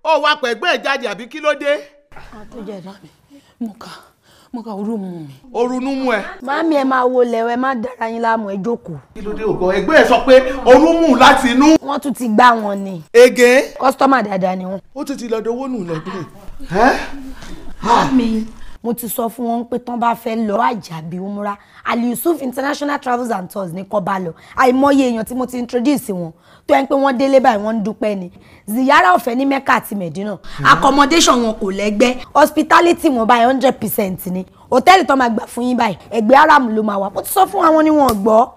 ó wá pẹ̀gbẹ́ ẹ̀ jáde àbí kí ló dé. àtúnjẹ dá mi mo ka orú mu mi. orunú mú ẹ. Màámi ẹ máa wo lẹ̀wọ̀ ẹ má dára yín láàmú ẹ jókòó. kí ló dé ògbọ́ ẹgbẹ́ ẹ sọ pé orun mú láti inú. wọ́n tún ti gbá wọn ni. ege. kọ́sítọ́mà dáadáa ni wọ́n. ó tún ti lọ́dọ̀ owó nù lọ́dún. Màámi mo ti sọ fún wọn pé tán bá fẹ́ lọ àjàbí umura Ali Yusuf International Travels and Tours ní kọ́ bá lọ àìmọye èèyàn tí mo ti introduce wọn tó yẹn pé wọ́n délé báyìí wọ́n ń dúpẹ́ ni ziyara ọ̀fẹ́ ní Mecca àti Medina accommodation wọn kò lẹ́gbẹ́ hospitality wọn báyìí 100% ni hòtẹ́ẹ̀lì tó máa gbà fún yín báyìí ẹgbẹ́ aram ló máa wà mo ti sọ fún àwọn ni wọn gbọ́.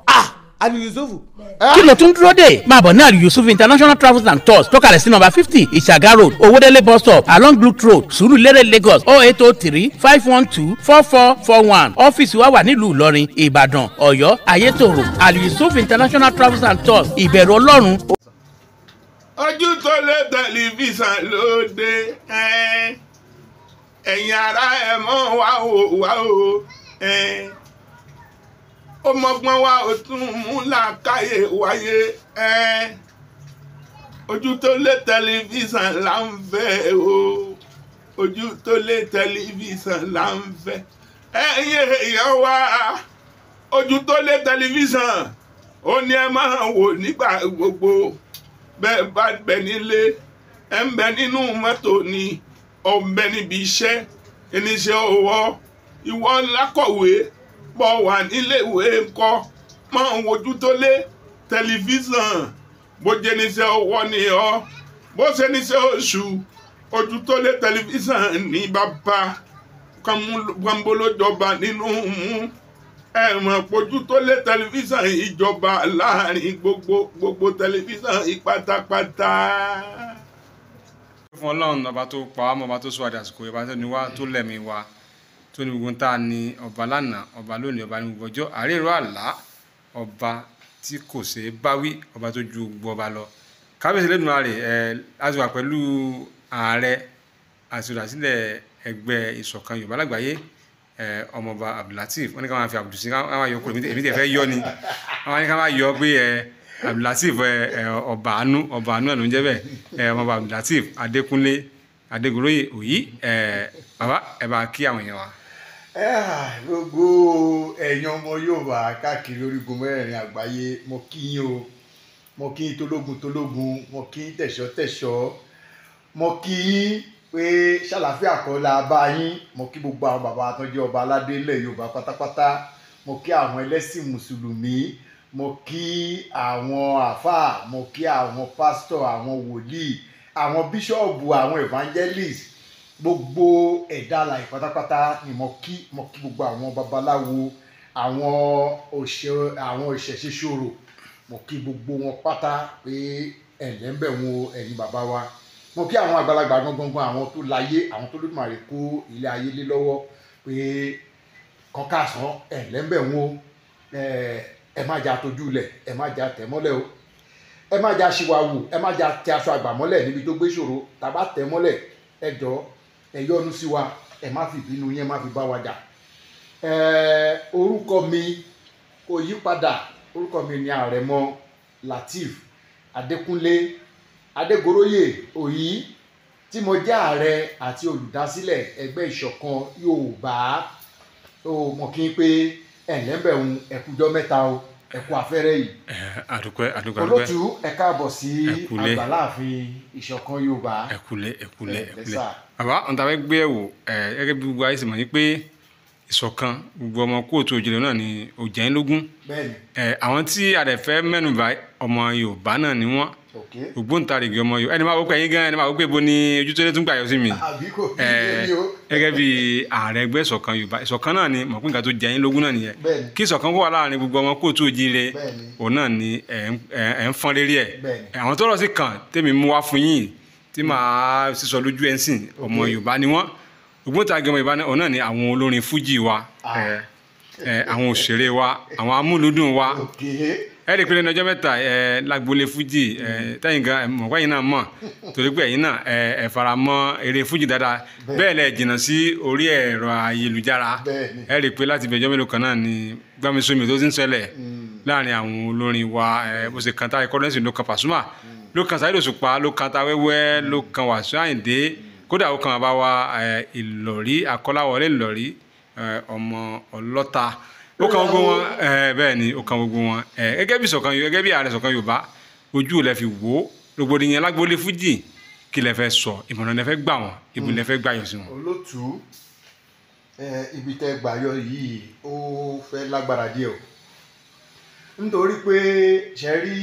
Ali Yusuf. kí ló tún dúró dé máa bọ̀ ní Ali Yusuf International Travels and Tours tó kalẹ̀ sí nọ́mbà 50 Ìṣàgá road Owódélé bus stop along Blue road Sùúrùlérè Lagos 0803 512 4441 ọ́fíìsì wa wà nílùú Ìlọrin Ìbàdàn Ọ̀yọ́ Ayétòrò Ali Yusuf International Travels and Tours ìbẹ̀rù Ọlọ́run. ojú tó lé tẹlifíṣàn lóde ẹ̀yin ará ẹ̀ mọ́ wá o ọmọgbọ́n wa ò tún mú làákàyè wáyé ojú tó lé tẹlifíṣàn là ń fẹ́ o ojú tó lé tẹlifíṣàn là ń fẹ́ ẹ̀yin èèyàn wa ojú tó lé tẹlifíṣàn ó ní ẹ máa wò nígbà gbogbo bẹ́ẹ̀ bá bẹ nílé ẹ ń bẹ nínú mọ́tò ni ọ̀ ń bẹ níbi iṣẹ́ oníṣẹ́ ọwọ́ ìwọ lákọ̀wé bọ́ wà níléèwé ńkọ́ máa ń wojú tó lé tẹlifíṣàn bó jẹ́ níṣẹ́ ọwọ́ ni ọ́ bó ṣe níṣẹ́ oṣù ojú tó lé tẹlifíṣàn ní bàbá kàmbólójọba nínú mú ẹ̀mọ̀ pojú tó lé tẹlifíṣàn ìjọba láàrin gbogbo tẹlifíṣàn ìpátápátá. fún Ọlọ́run ọba tó pa á mọ́ ọba tó sọ àdàsìkò ọba tó ní wá tó lẹ̀mí wa tó ní gbogbo tá a ní ọba lánàá ọba lónìí ọba ní gbogbo ọjọ́ àríró àlá ọba tí kò ṣeé báwí ọba tó ju gbogbo ọba lọ kábíyèsí lẹ́dùnmarè láti wà pẹ̀lú ààrẹ àti olùdásílẹ̀ ẹgbẹ́ ìṣọ̀kan Yorùbá lágbàáyé ọmọọba Abdulateef wọ́n ní ká máa fi àbùdù sí ká máa yọ kúrò èmi tẹ̀ fẹ́ yọ ni wọ́n ní ká máa yọ pé Abdulateef ọba àánú ẹ̀ ló ń jẹ́ bẹ́ẹ̀ ọmọọba Abdulateef Adékúnlé Adégoróyè Òyí bàbá ẹ bá kí àwọn èèyàn wa. gbogbo ẹ̀yin ọmọ Yorùbá káàkiri orígun mẹ́rẹ̀ẹ̀rin àgbáyé mo kí yín o mo kí yín tológun mo kí yín tẹ̀ṣọ́ mo kí yín pé ṣàlàfíà kọ́ la bá yín mo kí gbogbo àwọn bàbá tó jẹ́ ọba aládé ilẹ̀ Yorùbá pátápátá mo kí àwọn ẹlẹ́sìn mùsùlùmí mo kí àwọn àfáà mo kí àwọn pásítọ̀ àwọn wòlíì àwọn bíṣọ̀bù àwọn evangelist gbogbo ẹ̀dá alààyè pátápátá ni mo kí gbogbo àwọn babaláwo àwọn òṣèṣe ṣòro mo kí gbogbo wọn pátá pé ẹ̀lẹ́ńbẹ̀ wọn ẹ̀yin bàbá wa mo kí àwọn àgbàlagbà gangan àwọn tó láyé àwọn tó lódùmarè kó ilé ayé lé lọ́wọ́ pé kọ́kàsán ẹ̀lẹ́ńbẹ̀ wọn ẹ má jà tójú lẹ̀ ẹ má jà tẹ̀ mọ́lẹ̀ o ẹ má jà ṣìwàwù ẹ má jà tẹ aṣọ àgbà mọ́lẹ̀ níbi tó gbé ṣòro tàbá tẹ̀ mọ́lẹ̀ ẹ jọ ẹ yọ́nú sí wa ẹ má fi bínú yẹn má fi bá wa jà. orúkọ mi kò yí padà orúkọ mi ni Àrẹ̀mọ Lateef Adékúnlé Adégoróyè Òyí tí mo jẹ́ ààrẹ àti olùdásílẹ̀ ẹgbẹ́ ìṣọ̀kan Yorùbá mo kí n pé ẹ̀lẹ́mbẹ̀hún ẹ̀kújọ́ mẹ́ta o ẹ̀kú afẹ́rẹ́ yìí. àdúpẹ́ olótú ẹ káàbọ̀ sí àgbàláàfin ìṣọ̀kan Yorùbá. ẹ̀kúlẹ̀ bàbá ọ̀n tàbí gbé ẹ̀wò gẹ́gẹ́ bí gbogbo ayé sì mọ̀ ní pé ìṣọ̀kan gbogbo ọmọ kóòtù òjìlẹ̀ náà ni òjẹ́ńlógún. àwọn tí àdẹ̀fẹ́ mẹ́nubà ọmọ Yorùbá náà ni wọ́n ògbóǹtarìgì ọmọ Yorùbá ẹni máa wọ́pẹ́ yín gan ẹni máa wọ́pẹ́ bo ní ojú tó lé tún gbà yọ sí mi. gẹ́gẹ́ bí ààrẹ ẹgbẹ́ ìṣọ̀kan Yorùbá ìṣọ̀kan náà ni mọ̀pín nǹkan tó jẹ́ yín lógún náà nìyẹn kí ìṣọ̀kan kó wà láàrin gbogbo ọmọ kóòtù òjìlẹ̀ òun náà ni ẹ̀ ń fọ́n lérí ẹ̀ àwọn tó rọ̀ sí kàn tèmi mú wá fún yín tí màá sísọ lójú ẹ̀ ń sìn ọmọ Yorùbá ni wọ́n ògbóǹtarìgì ọmọ Yorùbá òun náà ni àwọn olórin fújì wa àwọn òṣèré wa àwọn amúlùdùn wa ẹ rí i pé lẹ́nu ọjọ́ mẹ́ta lágbolé fújì tẹ́yìn gan mọ̀pá yìí náà mọ̀ torí pé ẹ̀yin náà ẹ fara mọ́ eré fújì dáadáa bẹ́ẹ̀ lẹ jìnnà sí orí ẹ̀rọ ayélujára ẹ rí i pé láti bẹ̀jọ́ mélòó kan náà ni gbámisómi tó ti ń ṣẹlẹ̀ láàrin àwọn olórin wa bó ṣe kan tá ẹ̀kọ́ lẹ́sìn ló kan Pasuma ló kan Saheed Òṣùpá ló kan Tawẹ́wẹ́ ló kan Wasiu Ayinde kódà ó kan bàbá wa Ìlọ̀rí Akọ́láwọlé Ìlọ̀rí ọmọ ọlọ́ta ó kan gbogbo wọn bẹ́ẹ̀ ni ó kan gbogbo wọn gẹ́gẹ́ bí ààrẹ ìṣọ̀kan Yorùbá ojú ò lẹ fi wò ó rògbòdìyàn lágbólé fújì kí lẹ fẹ́ sọ ìmọ̀ràn lẹ fẹ́ gbà wọ́n ibo lẹ fẹ́ gbà yọ sí wọn. olótú ibi tẹ́ gbà yọ yìí ó fẹ́ lágbára díẹ̀ o nítorí pé ṣe rí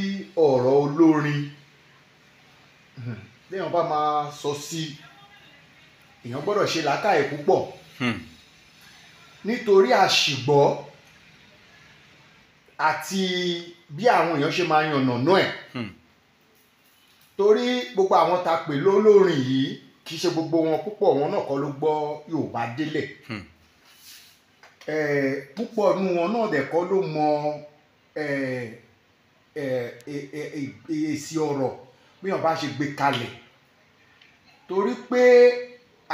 ọ̀rọ̀ olórin léèyàn bá máa sọ sí èèyàn gbọ́dọ̀ ṣe làákàyè púpọ̀ nítorí àṣìgbọ́ àti bí àwọn èèyàn ṣe máa yànnàná ẹ̀ torí gbogbo àwọn tá pè lólórin yìí kì í ṣe gbogbo wọn púpọ̀ wọn náà kọ́ ló gbọ́ Yorùbá délẹ̀ púpọ̀ nínú wọn náà dẹ̀ kọ́ ló mọ èsì ọ̀rọ̀ bí wọ́n bá ṣe gbé kalẹ̀ torí pé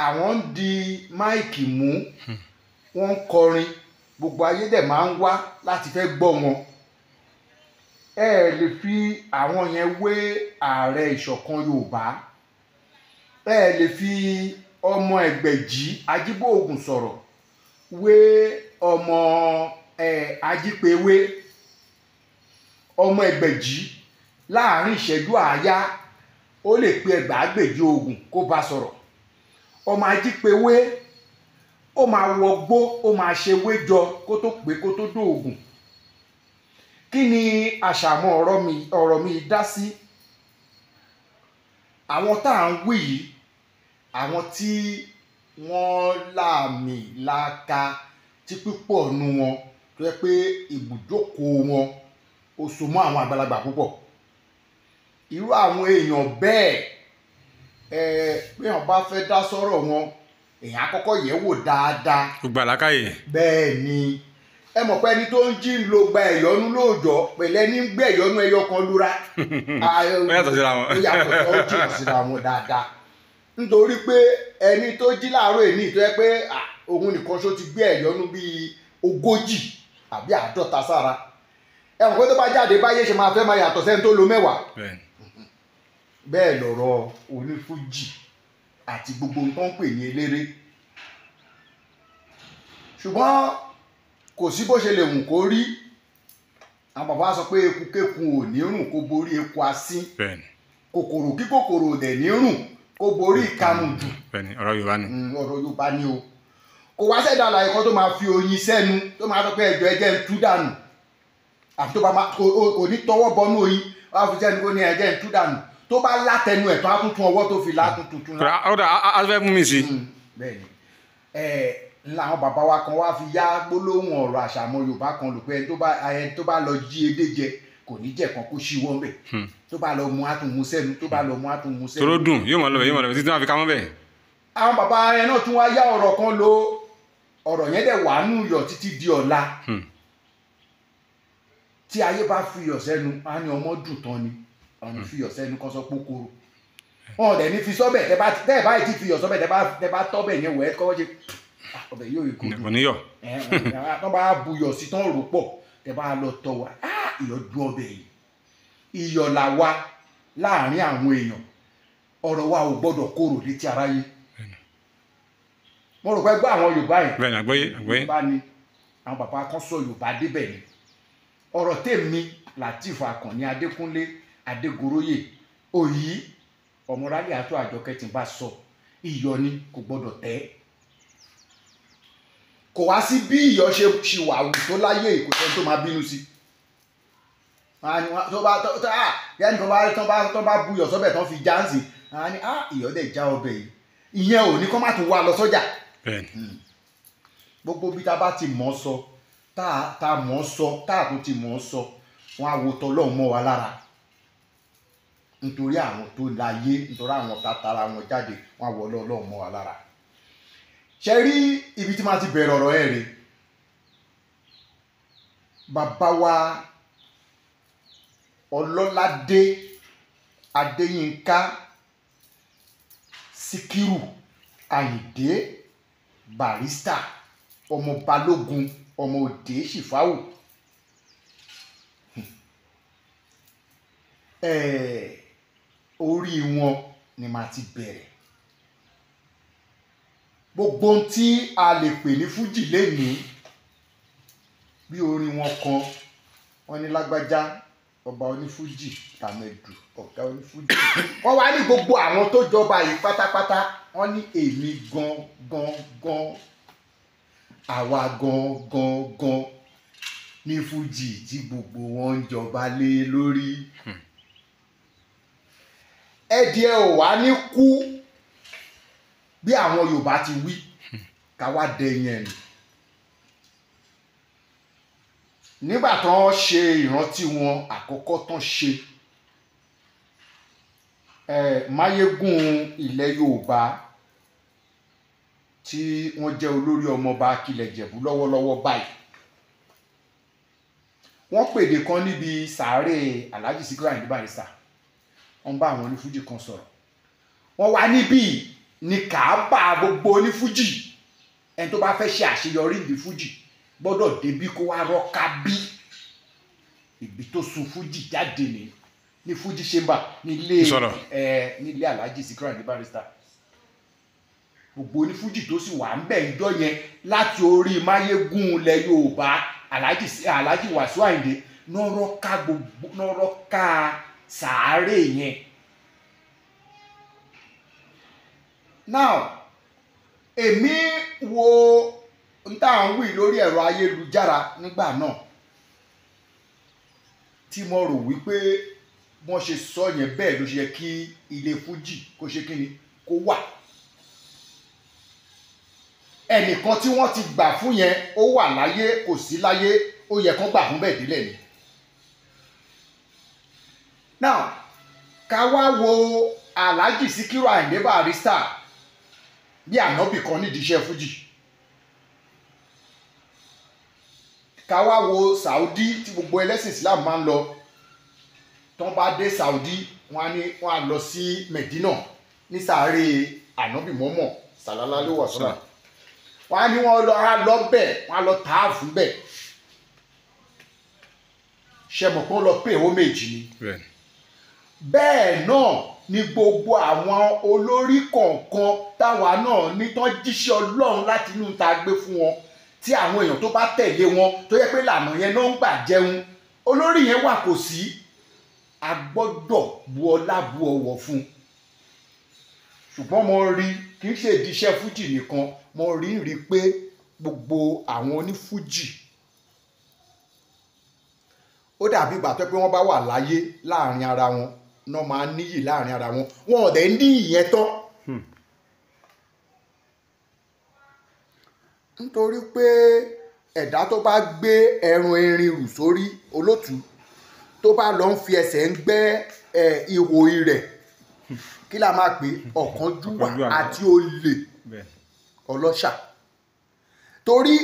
àwọn ń di máìkì mú wọ́n ń kọrin gbogbo ayé dẹ̀ máa ń wá láti fẹ́ gbọ́ wọn lè fi àwọn yẹn wé ààrẹ ìṣọ̀kan Yorùbá lè fi ọmọ Ẹgbẹ̀jì Ajíbóògùn sọ̀rọ̀ wé ọmọ Ajípewé ọmọ Ẹgbẹ̀jì láàrin ìṣẹ́jú àáyá ó lè pe Ẹgbàágbèje Ògùn kó bá sọ̀rọ̀ ọmọ Ajípewé ó máa wọgbó ó máa ṣe wéjọ kó tó pé kó tó dóògùn kí ni àṣàmọ́ ọ̀rọ̀ mi dá sí àwọn tá à ń wí yìí àwọn tí wọ́n láàmì láka tí púpọ̀ nu wọn tó yẹ pé ibùjókòó wọn ó so mọ́ àwọn àgbàlagbà púpọ̀ irú àwọn èèyàn bẹ́ẹ̀ bí wọ́n bá fẹ́ dá sọ́rọ̀ wọn èèyàn àkọ́kọ́ yẹ̀ wò dáadáa. gbogbo àlákàyè. bẹ́ẹ̀ ni ẹ mọ̀ pé ẹni tó ń jí ń lo gba ẹ̀yọ́nú lóòjọ́ pẹ̀lẹ́ ní gbé ẹ̀yọ́nú ẹyọ kan lura. ó yàtọ̀ síra wọn. ó yàtọ̀ ó jìnnà síra wọn dáadáa nítorí pé ẹni tó jí láàárọ̀ èní tó yẹ pé òun nìkan ṣó ti gbé ẹ̀yọ́nú bíi 40 àbí 50 sára ẹ mọ̀ pé tó bá jáde báyé ṣe máa fẹ́ máa yàtọ̀ sẹ́ni tó lo 10. bẹ́ẹ̀ lọ̀rọ̀ onífújì àti gbogbo tó ń pè ní eléré ṣùgbọ́n kò sí bó ṣe lè wù kó rí àwọn bàbá sọ pé eku kéku ò ní rùn kó borí eku asín kòkòrò kí kòkòrò dẹ̀ ní rùn kó borí ìkanu jù ọ̀rọ̀ Yorùbá ni ọ̀rọ̀ Yorùbá ni o kò wá sẹ́dá àlàyé kan tó máa fi oyin sẹ́nu tó máa sọ pé ẹjọ́ ẹjẹ́ ń tú dànù àfi tó bá kò ní tọwọ́ bọnú oyin wọ́n á fi sẹ́nu kó ní ẹjẹ́ ń tú dànù tó bá látẹnu ẹ̀ tó á tún tún ọwọ́ tó fi látúntún lá. ọ̀dà a fẹ́ mú mi sí. bẹ́ẹ̀ni làwọn bàbá wa kan wá fi yá gbólóhùn ọ̀rọ̀ àṣàmọ́ Yorùbá kan lò pé ẹni tó bá lọ jí edé jẹ kò ní jẹ kan kó ṣíwọ́ ń bẹ̀ tó bá lọ mú àtúnmú sẹ́nu tó bá lọ mú àtúnmú sẹ́nu. tóró dùn yóò mọ̀ lọ́bẹ̀ títí wọ́n fi ká mọ́ bẹ̀. àwọn bàbá yẹn náà tún wá yá ọ̀rọ̀ kan lò ọ̀rọ̀ yẹn dẹ̀ wà nù yọ̀ títí di ọ̀la tí ayé bá fi yọ̀ sẹ́nu á ní ọmọ dùn tán ni ọ̀nà fi yọ̀ sẹ́nu kan sọ pókóró wọn ò dẹ̀ ní fi sọ́bẹ̀ tẹ́ ẹ̀ báyìí ti fi yọ̀ sọ́bẹ̀ tẹ́ bá tọ́bẹ̀ yẹn wẹ̀ ẹ́ kọ́ ṣe ọbẹ̀ yóò kó kò ní yọ̀ tán bá bu yọ̀ sí tán rò pọ̀ tẹ́ bá lọ tọ́ wa iyọ̀ dún ọbẹ̀ yìí iyọ̀ là wa láàrin àwọn èèyàn ọ̀rọ̀ wa ò gbọ́dọ̀ kóró létí aráyé mo rò pé gbọ́ àwọn Yorùbá yìí bẹ́ẹ̀ ni àgbọ́yé Yorùbá ni àwọn bàbá kan sọ Yorùbá débẹ̀ ni ọ̀rọ̀ tèmi Lateef Akànní Adékúnlé Adégoróyè òyì ọmọrálẹ àtọ Àjọkẹ́ tí n bá sọ iyọ̀ ni kò gbọ́dọ̀ tẹ́ kò wá sí bí iyọ̀ ṣe ṣìwàwù tó láyé ìkòtẹ́ tó máa bínú sí tó bá buyọ̀ sọ́bẹ̀ tán fi jáǹsì iyọ̀ dẹ̀ já ọbẹ̀ yìí ìyẹn ò ní kó má tún wá lọ sọ́jà gbogbo bí ta bá ti mọ̀ sọ tá mọ̀ sọ tá tó ti mọ̀ sọ wọn á wo tọlọ́run mọ́ wa lára nítorí àwọn tó láyé nítorí àwọn tàtàrà wọn jáde wọn á wọ Ọlọ́run mọ́ wa lára ṣe rí ibi tí máa ti bẹ̀rẹ̀ ọ̀rọ̀ ẹ̀ rè bàbá wa Ọlọ́ládé Adéyínká Síkírù Àyìndé Barrister ọmọ Balógun ọmọ Òde Ṣìfáwù orí wọn ni màá ti bẹ̀rẹ̀. Gbogbo ohun tí a lè pè ní fújì lénìí, bí orin wọn kan, wọ́n ní lágbájá ọba onífújì, tàmẹ̀dù ọ̀gá onífújì. Wọ́n wá ní gbogbo àwọn tó jọba yìí pátápátá, wọ́n ní èmi gan àwa gan ní fújì tí gbogbo wọn ń jọba lé lórí. Ẹ̀dìẹ ò wá ní kú bí àwọn Yorùbá ti wí ká wá dẹ̀yìn ẹ̀rìn. Nígbà tán ṣe ìrántí wọn àkọ́kọ́ tán ṣe, Máyégún ilẹ̀ Yorùbá tí wọ́n jẹ́ olórí ọmọọba Akilẹ̀ Ìjẹ̀bú lọ́wọ́lọ́wọ́ báyìí, wọ́n pèdè kan níbi sàárè Alhaji Sikiru Ayinde Barrister. Wọ́n bá àwọn onífújì kan sọ̀rọ̀. Wọ́n wá níbí ní Káàbà gbogbo onífújì. Ẹni tó bá fẹ́ ṣe àṣeyọrí ìdí fújì gbọ́dọ̀ débí kó wá rọ́ká bí. Ibi tó sun fújì jáde ní Fuji Chamber nílé Alhaji Sikiru Ayinde Barrister. Gbogbo onífújì tó sì wà ń bẹ̀ ìjọ yẹn láti orí Máyégún ilẹ̀ Yorùbá Alhaji Wasiu Ayinde nọ́rọ́ká sàárè yẹn. Now èmi wo n tá ń wí lórí ẹ̀rọ ayélujára nígbà náà tí mo rò wípé wọ́n ṣe sọ yẹn bẹ́ẹ̀ ló ṣe yẹ kí ilé fújì kó ṣe kíni kó wà. Ẹnìkan tí wọ́n ti gbà fún yẹn ó wà láyé kò sí láyé, ó yẹ kán gbà fún bẹ́ẹ̀ délẹ̀ ni. Now ká wá wo Alhaji Sikiru Ayinde Barrister bí ànábì kan nídìí iṣẹ́ fújì. Ká wá wo Saudi tí gbogbo ẹlẹ́sìn Islam máa ń lọ. Tán bá dé Saudi wọ́n á lọ sí Medina ní sàárè ànábì Muhammad sallallahu alaihi wasallam. Wọ́n á ní wọ́n lọ bẹ̀, wọ́n á lọ tààfù bẹ̀. Ṣé mọ̀ pé wọ́n lọ pé homage ni. Bẹ́ẹ̀ náà ni gbogbo àwọn olórí kọ̀ọ̀kan táwa náà ní tán jíṣẹ́ Ọlọ́run láti inú ta gbé fún wọn, tí àwọn èèyàn tó bá tẹ̀lé wọn tó yẹ pé lànà yẹn náà ń gbà jẹun, olórí yẹn wà kò sí, a gbọ́dọ̀ bu ọlá bu ọwọ̀ fún. Ṣùgbọ́n mo rí kì í ṣe ìdíṣẹ́ fújì nìkan, mo rí pé gbogbo àwọn onífújì ó dàbí ìgbà tó pé wọ́n bá wà láyé láàrin ara wọn náà máa níyì láàrin ara wọn, wọn ò dẹ̀ ní ìyẹn tán. Nítorí pé ẹ̀dá tó bá gbé ẹran erin rù sórí olótùú tó bá lọ ń fi ẹsẹ̀ ń gbẹ́ ihò rẹ̀, kí la máa pè ọ̀kánjúwà àti olè ọlọ́ṣà. Torí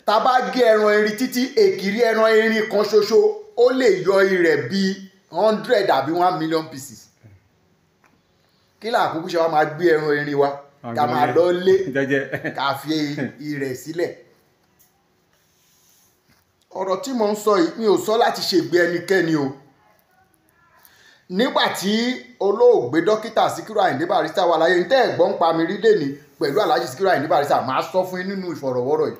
tá bá gé ẹran erin títí èkìrí ẹran erin kan ṣoṣo ó lè yọ irẹ̀ bí 100 àbí 1 million pieces. Kí la àkókò ṣe wá máa gbé ẹran erin wa ká máa lọ lé ká fi irẹ̀ sílẹ̀. Ọ̀rọ̀ tí mo ń sọ yìí mi ò sọ láti ṣègbè ẹnikẹ́ni o. Nígbà tí olóògbé dókítà Sikiru Ayinde Barrister wà láyé, ntẹ́ ẹ̀gbọ́n pa mi rí lẹ́ni pẹ̀lú Alhaji Sikiru Ayinde Barrister máa sọ fún yín nínú ìfọ̀rọ̀wọ́rọ̀ yìí.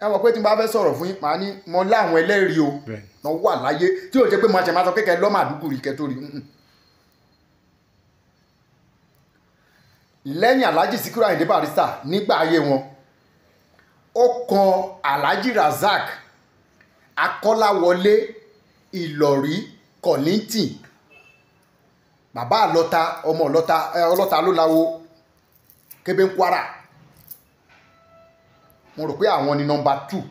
Ẹ mọ̀ pé tí n bá fẹ́ sọ̀rọ̀ fún yín màá ní mo láwọn ẹlẹ́rìí o náà wà láyé tí ò jẹ́ pé máa sọ kékeré lọ́mọ àdúgbò rí kẹ́ tó rí. Lẹ́yìn Alhaji Sikiru Ayinde Barrister nígbà ayé wọn, ó kan Alhaji Razak Akọ́láwọlé Ìlọ̀rí Kọ̀lìntìn, bàbá àlọ́ta ọmọ ọlọ́ta ló láwo Kébé ń Kwara. Mo rò pé àwọn ni nọmba 2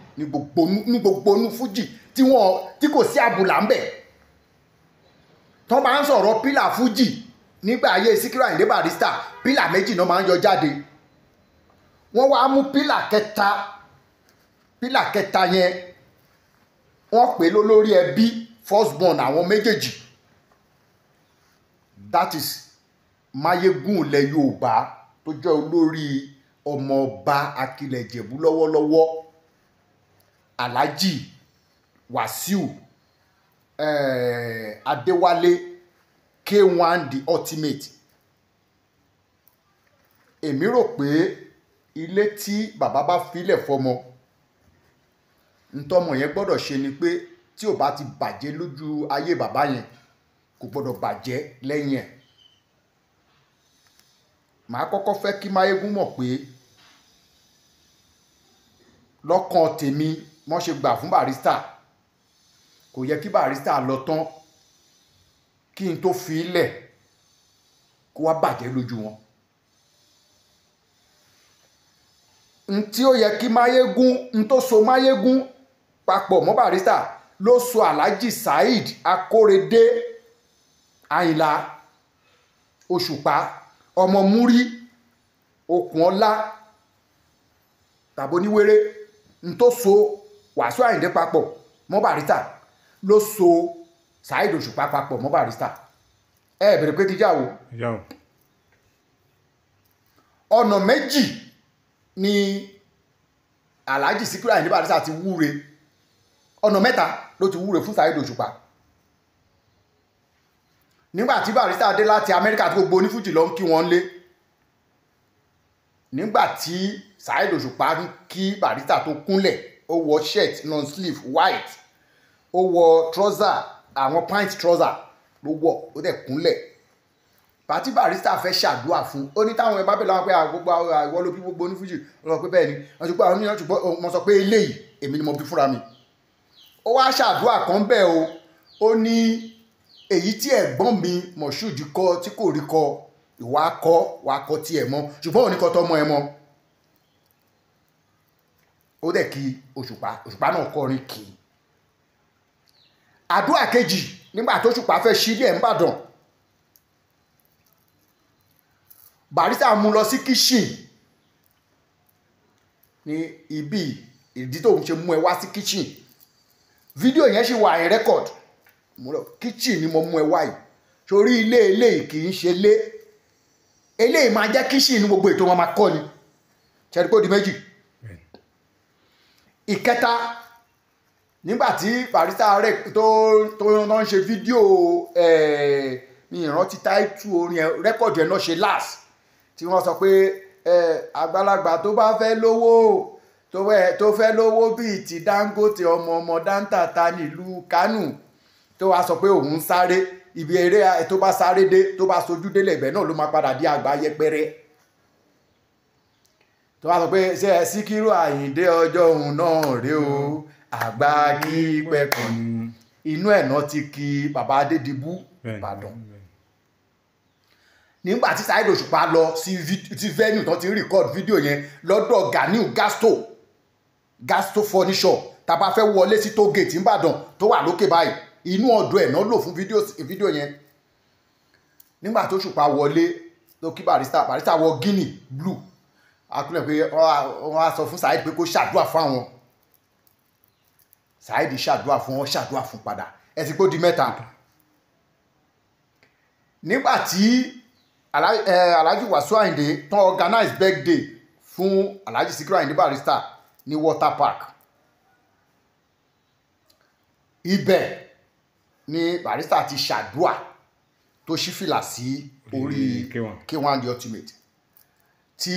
ní gbogbo inú fújì tí kò sí àbùlà ń bẹ̀. Tán bá ń sọ̀rọ̀ pílà fújì nígbà ayé Sikiru Ayinde Barrister, pílà méjì náà máa ń yọ jáde. Wọ́n wá mú pílà kẹta yẹn wọ́n pè lólórí ẹbí first born àwọn méjèèjì, that is Máyégún ilẹ̀ Yorùbá tó jẹ́ olórí ọmọọba Akilẹ̀ Ìjẹ̀bú lọ́wọ́lọ́wọ́, Alhaji Wasiu Adéwálé K1 the ultimate. Èmi rò pé ilé tí bàbá bá filẹ̀ fọmọ ntọ́mọ yẹn gbọ́dọ̀ ṣe ni pé tí ò bá ti bàjẹ́ lójú ayé bàbá yẹn kò gbọ́dọ̀ bàjẹ́ lẹ́yìn ẹ̀. Màá kọ́kọ́ fẹ́ kí Máyégún mọ̀ pé lọ́kàn tèmi wọ́n ṣe gbà fún Barrister kò yẹ kí Barrister lọ tán kí n tó fi ilẹ̀ kó wá bàjẹ́ lójú wọn. Tí ó yẹ kí Máyégún tó so Máyégún papọ̀ mọ́ Barrister ló so Alhaji Saheed Akórèdé Àyìnlá Òṣùpá ọmọ Múrí Okunola tàbí Oníwéré tó so Wàsíù Àyìndé papọ̀ mọ́ Barrister ló so Saheed Òṣùpá papọ̀ mọ́ Barrister. Bẹ̀rẹ̀ pé kíjà wo ọ̀nà méjì ni Alhaji Síkírù Àyìndé Barrister ti wúre, ọ̀nà mẹ́ta ló ti wúre fún Saheed Òṣùpá. Nígbàtí Barrister dé láti Amẹ́ríkà tí gbogbo onífújì lọ ń kí wọ́n lé, nígbàtí Saheed Òṣùpá ń kí Barrister tó kúnlẹ̀, ó wọ shirt non sleeve white, ó wọ trouser àwọn pint trouser ló wọ̀, ó dẹ̀ kúnlẹ̀. Pàtí Barrister fẹ́ ṣàdúrà fún, ó ní táwọn ẹbá bẹ̀rẹ̀ wọn pé gbogbo ìwọ ló bí gbogbo onífújì, ó lọ pé bẹ́ẹ̀ ni wọ́n ti pé àwọn oníyàn ṣùgbọ́n wọ́n sọ pé eléyìí èmi ni mo bí fúnra mi. Ó wá ṣàdúrà kan bẹ́ẹ̀ o, ó ní èyí tí ẹ̀gbọ́n mi Moshood kọ tí kò rí kọ ìwà kọ tí ẹ̀ mọ́ ṣùgbọ́n òní kọ tọmọ ẹ mọ́. Ó dẹ̀ kí Òṣùpá náà kọrin kì í. Àdúrà kejì nígbà tó Òṣùpá fẹ́ sílé ẹ̀ ńbàdàn, Barrister mú lọ sí kitchen ní ibi ìdí tóun ṣe mú ẹ wá sí kitchen. Fídíò yẹn ṣì wà ní record. Kitchen ni mo mú ẹ wá yìí torí ilé kì í ṣe lé, eléyìí máa jẹ́ kitchen ní gbogbo ètò wọn máa kọ́ ni. Ṣe rí pé ó di méjì. Ìkẹta nígbàtí Barrister rẹ̀ tó ń ṣe fídíò ní ìrántí táìtù orin rẹ́kọ̀dù ẹ̀ náà ṣe last tí wọ́n sọ pé àgbàlagbà tó bá fẹ́ lówó tó fẹ́ lówó bíi ti Dangote ọmọ Dantata nílùú Kánò tó wá sọ pé òun sáré ibi eré tó bá sáré dé tó bá sojú délẹ̀ ibẹ̀ náà ló máa padà di àgbà yẹpẹrẹ. Tó wá sọ pé ṣe Síkírù Àyìndé ọjọ́ òun náà rèé o àgbà kí pẹ́kàn ni. Inú ẹ̀ náà ti kí bàbá Adédìbú Ìbàdàn. Nígbà tí Saheed Òṣùpá lọ sí venue tó ti record fídíò yẹn lọ́dọ̀ Ganiu Gasto furniture tá bá fẹ́ wọlé sí tó gate Ìbàdàn tó wà lókè báyìí inú ọ̀dọ̀ ẹ̀ náà lò fún fídíò yẹn. Nígbà tó Òṣùpá wọlé tó kí Barrister wọ Guinea blue akúnlẹ̀ pé wọ́n á sọ fún Saheed pé kó ṣàdúrà fún àwọn. Saheed ṣàdúrà fún wọn ṣàdúrà fún padà ẹ ti pé ó di mẹ́ta. Nígbàtí Alhaji Wasiu Ayinde tán organize birthday fún Alhaji Síkírù Àyìndé Barrister ní water park, ibẹ̀ ni Barrister ti ṣàdúrà tó ṣí fìlà sí orí K1 the ultimate tí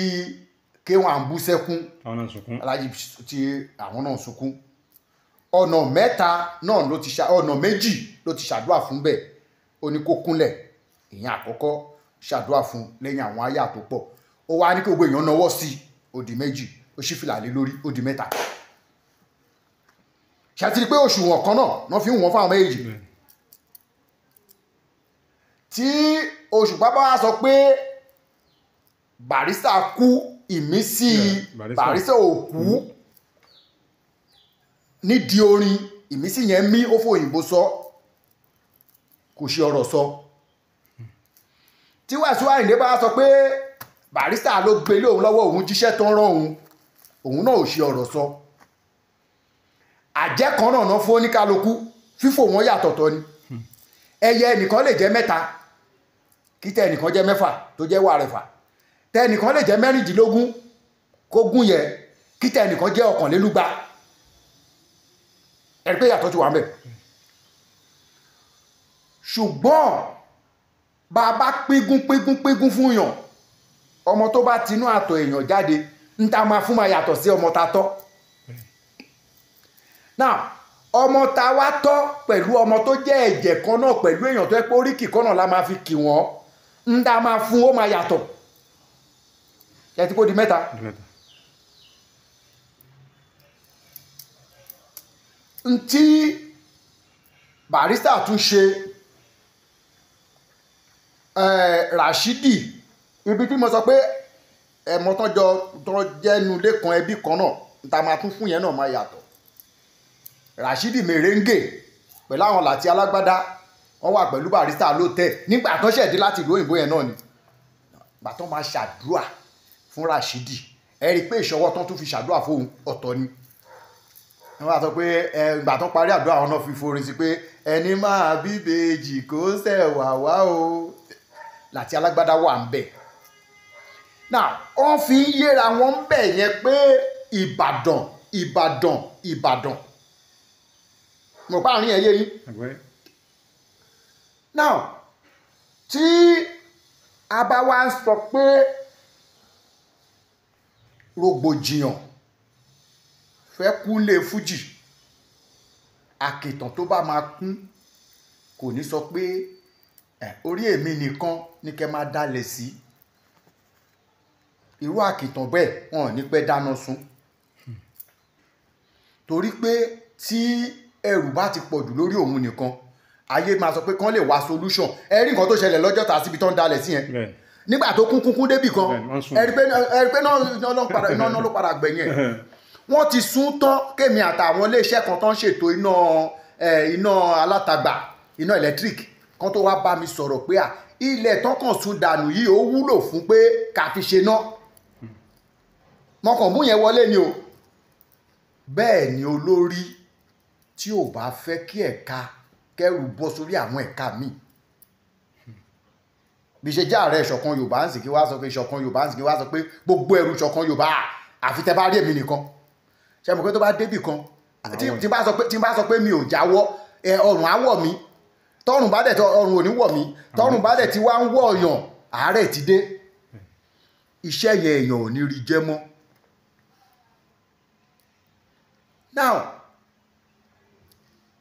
K1 bú sẹ́kún Alhaji tí àwọn náà sunkún. Ọ̀nà méjì ló ti ṣàdúrà fún bẹ́ẹ̀. Ó ní kó kúnlẹ̀ ìyẹn àkọ́kọ́ ṣàdúrà fún lẹ́yìn àwọn àyà tó pọ̀. Ó wá ní kí gbogbo èèyàn náwó sí ó di méjì, ó ṣí fìlà lé lórí ó di mẹ́ta. Ṣàtìrí pé òṣùwọ̀n kan náà wọ́n fi ń wọ́n fáwọn méjì. Tí Òṣùpá bá sọ pé Barrister kú, ìmísí Barrister ò kú nídìí orin, ìmísí yẹn mí ó fòyìnbó sọ kò ṣe ọ̀rọ̀ sọ. Tí Wasiu Ayinde bá sọ pé Barrister ló gbélé òun lọ́wọ́ òun jíṣẹ́ tó ń rán òun náà ò ṣe ọ̀rọ̀ sọ. Àjẹ́ kan náà fún oníkálukú fífò wọn yàtọ̀tọ̀ ni. Ẹyẹ ẹnìkan lè jẹ́ mẹ́ta kí tẹ ẹnìkan jẹ́ mẹ́fà tó jẹ́ wàrẹ̀fà, tẹ ẹnìkan lè jẹ́ mẹ́rìndínlógún kó gún yẹ kí tẹ ẹnìkan jẹ́ 200. Ẹ̀rí pé yàtọ̀ ti wà ńbẹ̀. ṣùgbọ́n bàbá pígún fún yàn ọmọ tó bá tinú àtọ̀ èèyàn jáde ń ta máa fún máa yàtọ̀ sí ọmọ ta tọ́. Now ọmọ ta wá tọ́ pẹ̀lú ọmọ tó jẹ́ ẹ̀jẹ̀ kan náà pẹ̀lú èèyàn tó yẹ pé oríkì kan náà la máa fi kì wọ́n ń ta máa fún ó máa yàtọ̀. Ṣé ti kó di mẹ́ta? Ntí Barrister tún ṣe Rashidi ibi tí mo sọ pé ẹ̀mọ́ tó jẹ́nu lẹ́kan ẹbí kan náà ta máa tún fún yẹn náà máa yàtọ̀. Rashidi Merengue pẹ̀lú àwọn Láti Alágbádá wọ́n wà pẹ̀lú Barrister lóòtẹ́ nígbà tó ṣẹ̀dí láti ìlú òyìnbó yẹn náà ni ìgbà tó máa ṣàdúrà fún Rashidi ẹ rí i pé ìṣọwọ́ tó tún fi ṣàdúrà fóun ọ̀tọ̀ ni wọ́n wá sọ pé ìgbà tó parí àdúrà wọn náà fi forin sí pé ẹni máa bíbejì kó ṣẹ̀wà wá o Láti Alágbádá wà ń bẹ̀. Now wọ́n fi ń yéra wọn ń bẹ̀ yẹn pé Ìbàdàn mo pa àárín ẹyẹ yín. Now tí a bá wá ń sọ pé rògbòdìyàn fẹ́ kú lé fújì àkìtàn tó bá máa kún kò ní sọ pé orí èmi nìkan ní kẹ́ máa dalẹ̀ sí irú àkìtàn bẹ́ẹ̀ wọn ò ní pẹ́ dáná sun torí pé tí ẹrù bá ti pọ̀jù lórí òun nìkan ayé máa sọ pé kán lè wá solution ẹ rí nǹkan tó ṣẹlẹ̀ lọ́jọ́ tà síbi tó ń dalẹ̀ sí yẹn nígbà tó kún débì kan ẹ rí pé náà ló padà gbẹ̀yìn ẹ̀ wọ́n ti sún tán kémi àtàwọn iléeṣẹ́ kan tó ń ṣètò iná alátagbà iná electric kan tó wá bá mi sọ̀rọ̀ pé ilẹ̀ tán kàn sún dànù yìí ó wúlò fún pé ká fi ṣe ná mọ̀kàn mú yẹn wọlé ni o bẹ́ẹ̀ ni olórí tí ò bá fẹ́ kí ẹ̀ka kẹrù bọ́ sórí àwọn ẹ̀ka míì bí ṣe jẹ́ ààrẹ ìṣọ̀kan Yorùbá ń sì kí wá sọ pé ìṣọ̀kan Yorùbá ń sì kí wá sọ pé gbogbo ẹrù ìṣọ̀kan Yorùbá àfi tẹ́ bá rí èmi nìkan ṣe mọ̀ pé tó bá débì kan tí bá sọ pé mi ò jáwọ́ ọrùn á wọ̀ mí tọrùn bá dẹ̀ ọrùn ò ní wọ̀ mí tọrùn bá dẹ̀ ti wá ń wọ̀ ọ̀yàn àárẹ̀ ti dé iṣẹ́ yẹn èèyàn ò ní rí jẹ́ mọ́. Now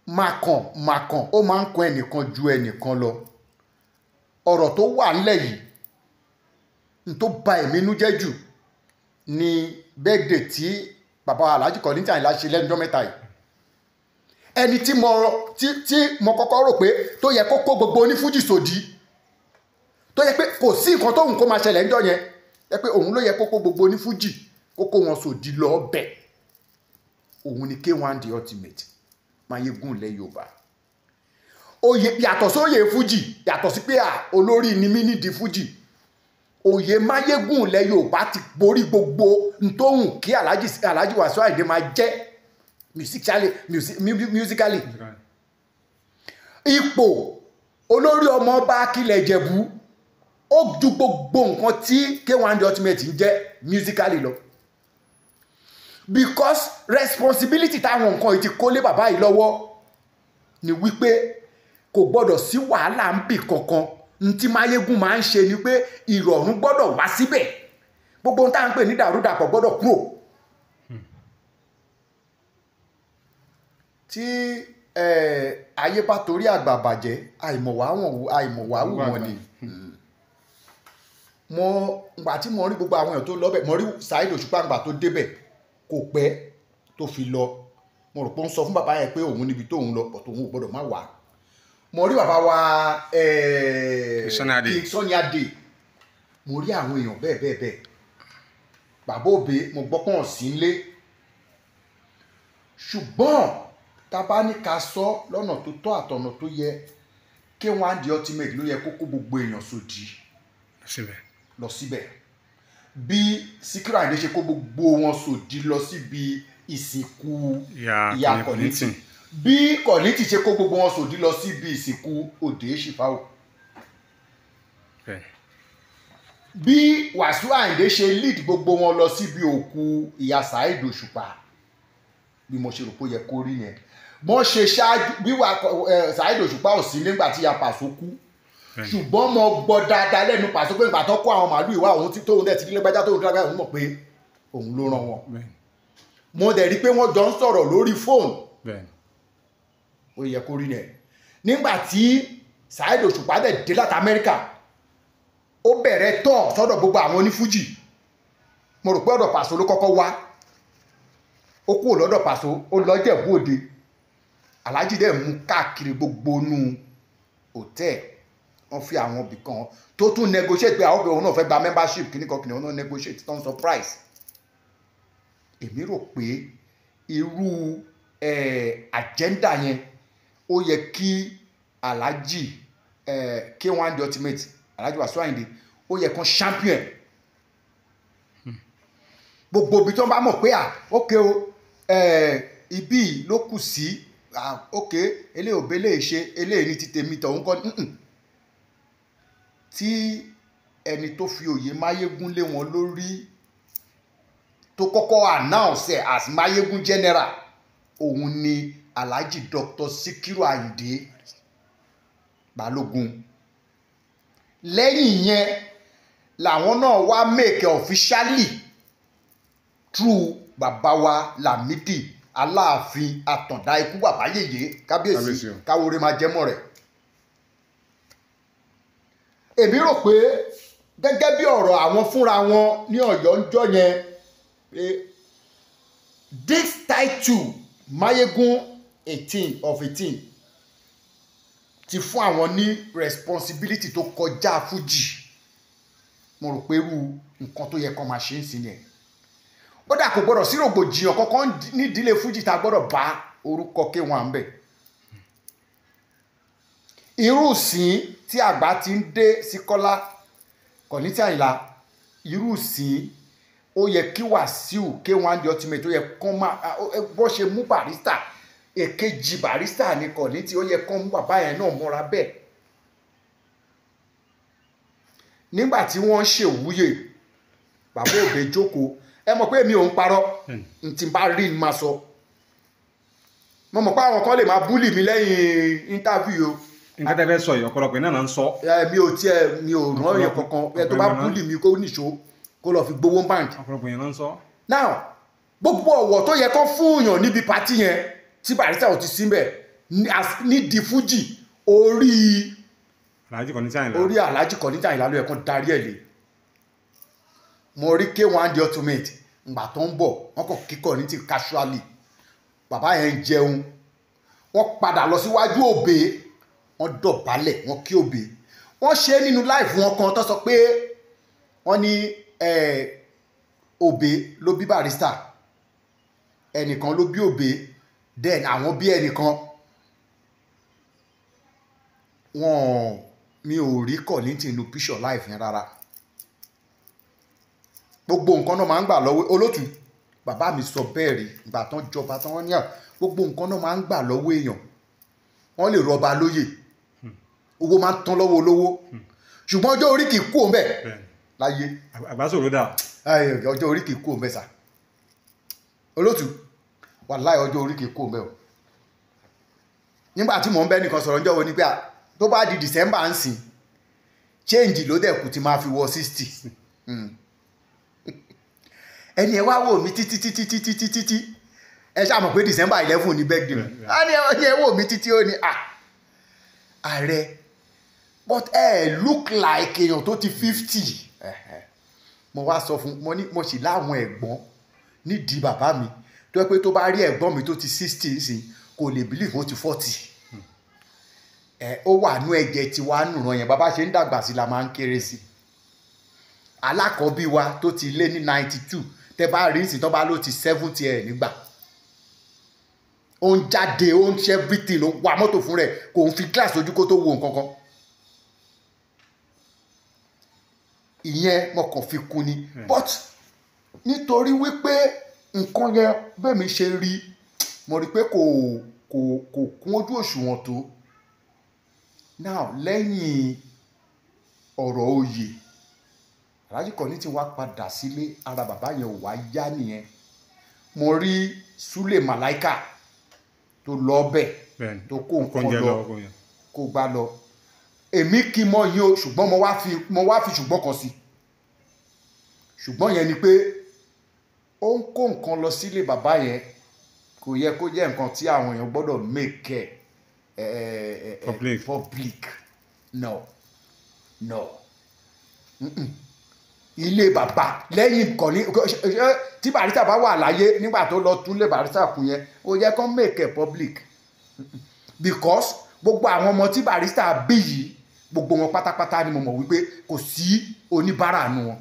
màkàn ó máa ń kan ẹnìkan ju ẹnìkan lọ ọ̀rọ̀ tó wà nílẹ̀ yìí n tó ba ẹ̀mí inú jẹ́ jù ni birthday tí bàbá Alhaji Kollington Ayinla ṣe lẹ́nu ọjọ́ mẹ́ta yìí ẹni tí mo kọ́kọ́ rò pé tó yẹ kó kó gbogbo onífújì sòdí tó yẹ pé kò sí nǹkan tóun kó máa ṣẹlẹ̀ níjọ́ yẹn yẹ pé òun ló yẹ kó kó gbogbo onífújì kó kó wọn sòdí lọ bẹ̀ òun ni K1 the ultimate Máyégún ilẹ̀ Yorùbá oyè yàtọ̀ sóyè fújì yàtọ̀ sí pé olórí ni mí nídìí fújì oyè Máyégún ilẹ̀ Yorùbá ti borí gbogbo ntóhùn kí Alhaji Wasiu Ayinde máa jẹ́ musically ipò olórí ọmọ ọba Akilẹ̀ Ìjẹ̀bú ó ju gbogbo nǹkan tí K1 the ultimate ń jẹ́ musically lọ because responsibility táwọn nǹkan yìí ti kó lé bàbá yìí lọ́wọ́ ni wípé kò gbọ́dọ̀ sí wàhálà ń bì kankan ntí Máyégún máa ń ṣe ni pé ìrọ̀rùn gbọ́dọ̀ wá síbẹ̀ gbogbo ohun tá à ń pè ní dàrúdàpọ̀ gbọ́dọ̀ kúrò. tí ayé bá torí àgbà bàjẹ́ àìmọ̀wá wù wọ́n ni ngbà tí mo rí gbogbo àwọn èèyàn tó lọ bẹ̀ mo rí Saheed Òṣùpá ngbà tó débẹ̀ kò pẹ́ tó fi lọ mo rò pé ó ń sọ fún bàbá yẹn pé òun níbi tóun lọ pọ̀ tóun ò gbọ́dọ̀ má wà mo rí bàbá wa King Sunny Adé mo rí àwọn èèyàn bẹ́ẹ̀ bàbá Òbé mo gbọ́ pọ́n sí nlé ṣùgbọ́n tá a bá ní ká sọ lọ́nà tó tọ́ àtọ̀nà tó yẹ K1 the ultimate ló yẹ kó kó gbogbo èèyàn sòdì lọ síbẹ̀ bí Síkírù Àyìndé ṣe kó gbogbo wọn sòdì lọ síbi ìsìnkú ìyá Kollington bí Kollington ṣe kó gbogbo wọn sòdì lọ síbi ìsìnkú Òde Ṣìfáwò bí Wasiu Àyìndé ṣe lead gbogbo wọn lọ síbi òkú ìyá Saheed Òṣùpá bí mo ṣe rò pé ó yẹ kó rí yẹn bọ́n ṣe ṣáájú wíwà Saheed Òṣùpá ò sí nígbà tí ya Pàṣọ kú ṣùgbọ́n mo gbọ́ dáadáa lẹ́nu Pàṣọ pé nígbà tó kó àwọn màálù ìwà òun tí tóun dẹ̀ ti dílé gbájá tóun dílé gbájá òun mọ̀ pé òun ló rán wọn mo dẹ̀ rí pé wọ́n jọ ń sọ̀rọ̀ lórí fóònù ó yẹ kó rí nẹ̀ nígbà tí Saheed Òṣùpá dẹ̀ dé láti Amẹ́ríkà ó bẹ̀rẹ̀ tọ̀ sọ́dọ̀ gbogbo àwọn onífújì mo rò pé ọ̀dọ̀ Pàṣọ ló kọ́kọ́ wá ó kúrò lọ́dọ̀ Pàṣọ ó lọ Jẹ̀bú Òde Alhaji dẹ̀ mú káàkiri gbogbo nú hòtẹ́ẹ̀ wọ́n fi àwọn ibì kan tó tún negotiate pé àwọn òun náà fẹ́ gba membership kìnnìkan kìnnìkan náà negotiate tó ń sọ price èmi rò pé irú agenda yẹn ó yẹ kí Alhaji K1 The Ultimate Alhaji Wasiu Ayinde ó yẹ kán champion gbogbo ibi tó ń bá mọ̀ pé ókè o ibi ló kù sí ókè eléyìí ò bẹ́lẹ̀ ṣe eléyìí ní ti tèmi tọ̀hún kọ́ tí ẹni tó fi òye Máyégún lé wọn lórí tó kọ́kọ́ announce as Máyégún general òun ni Alhaji Dr. Sikiru Ayinde Balógun lẹ́yìn yẹn làwọn náà wá make officially through bàbá wa Lámídì Aláàfin Àtàndá ikú bàbá yèyé kábíyèsí káwọrẹ máa jẹmọ́ rẹ̀ èmi rò pé gẹ́gẹ́ bí ọ̀rọ̀ àwọn fúnra wọn ní Ọ̀yọ́ ń jọ yẹn this title Máyégún 18 ti fún àwọn ní responsibility tó kọjá fújì mo rò pé irú nǹkan tó yẹ kó máa ṣe ń sin yẹn ó dà kò gbọ́dọ̀ sí rògbòdìyàn kankan nídìílé fújì tá a gbọ́dọ̀ bá orúkọ K1 ń bẹ̀ irú ìsìn tí àgbà ti ń dé sí Kọ́lá Kollington Àyìnlá irú ìsìn ó yẹ kí Wàsíù K1 The Ultimate ó yẹ kán máa bó ṣe mú Barrister èkejì Barrister ní Kollington ó yẹ kán mú bàbá yẹn náà mọ́ra bẹ́ẹ̀ nígbà tí wọ́n ń ṣèwúyè bàbá òbí jókòó ẹ mọ̀ pé mi ò ń parọ́ ntì bá rí ni máa sọ mo mọ̀ pé àwọn kan lè máa búlì mi lẹ́yìn interview o nǹkan tẹ́ fẹ́ sọ yìí ọ̀pọ̀lọpọ̀ iná náà ń sọ. mi ò rán yẹn kankan ẹ tó bá búlì mi kó níṣó kó lọ fi gbowó báńkì. ọ̀pọ̀lọpọ̀ yẹn náà ń sọ. now gbogbo ọ̀wọ̀ tó yẹ kó fún yàn níbi pàtí yẹn tí Barrister ò ti síbẹ̀ nídìí fújì orí Alhaji Kollington Àyìnlá orí Alhaji Kollington Àyìnlá ló yẹ kó darí ẹ̀ lé mo rí K1 The Ultimate ngbà tó ń bọ̀ wọ́n kàn kíkọ̀ ní ti casually bàbá yẹn ń jẹun wọ́n padà lọ síwájú òbí wọ́n dọ̀bálẹ̀ wọ́n kí òbí wọ́n ṣe nínú live wọn kan tó sọ pé wọ́n ní òbí ló bí Barrister ẹnìkan ló bí òbí then àwọn bí ẹnìkan wọn mi ò rí Kollington inú picture live yẹn rárá gbogbo nǹkan náà máa ń gbà lọ́wọ́ olótù bàbá mi sọ bẹ́ẹ̀ rí ìgbà tán jọba tán wọ́n ní gbogbo nǹkan náà máa ń gbà lọ́wọ́ èèyàn wọ́n lè rọba lóyè owó máa ń tán lọ́wọ́ olówó ṣùgbọ́n ọjọ́ orí kì í kú òun bẹ́ẹ̀ láyé àgbásòrò dà ọjọ́ orí kì í kú òun bẹ́ẹ̀ sà olótù wàláhì ọjọ́ orí kì í kú òun bẹ́ẹ̀ o nígbà tí mò ń bẹ́ nìkan sọ̀rọ̀ ọjọ́ wo ni pé tó bá di December ń sìn change ló dẹ̀ kù ti máa fi wọ 60 ẹni ẹ wá wò mí títí ẹ ṣáà mọ̀ pé December 11 ní birthday ẹni ẹ wò mí títí ó ní ààrẹ but look like èèyàn tó ti 50 mo wá sọ fún mo sì láwọn ẹ̀gbọ́n nídìí bàbá mi tó yẹ pé tó bá rí ẹ̀gbọ́n mi tó ti 60 sí kò lè believe ó ti 40 ó wà nú ẹ̀jẹ̀ tí wàá nùràn yẹn bàbá ṣe ń dàgbà sí la máa ń kéré sí alákọ̀ọ́bí wa tó ti lé ní 92 tẹ bá rí ìsìn tó bá ló ti 70 ẹ̀ nígbà ó ń jáde ó ń ṣe everything ló wa mọ́tò fún rẹ̀ kò ń fi glass ojú kó tó wo nǹkan kan ìyẹn mo kàn fi kún ni but nítorí wípé nǹkan yẹn bẹ́ẹ̀ mi ṣe rí mo rí pé kò kún ojú òṣùwọ̀n tó now lẹ́yìn ọ̀rọ̀ oyè Alhaji Kollington wá padà sílé ara bàbá yẹn ò wá yá nìyẹn mo rí Sule Malaika tó lọ bẹ̀ tó kó nǹkan lọ kó gbá lọ èmi kí mọ́ yín o ṣùgbọ́n mo wá fi ṣùgbọ́n kan sí ṣùgbọ́n yẹn ni pé ó ń kó nǹkan lọ sílé bàbá yẹn kò yẹ kó jẹ́ nǹkan tí àwọn èèyàn gbọ́dọ̀ make public no ilé bàbá lẹ́yìn kan ní tí Barrister bá wà láyé nígbà tó lọ tún lé Barrister kù yẹn ó yẹ kó make public because gbogbo àwọn ọmọ tí Barrister bí yìí gbogbo wọn pátápátá ni mo mọ̀ wípé kò sí oníbàárà nu wọn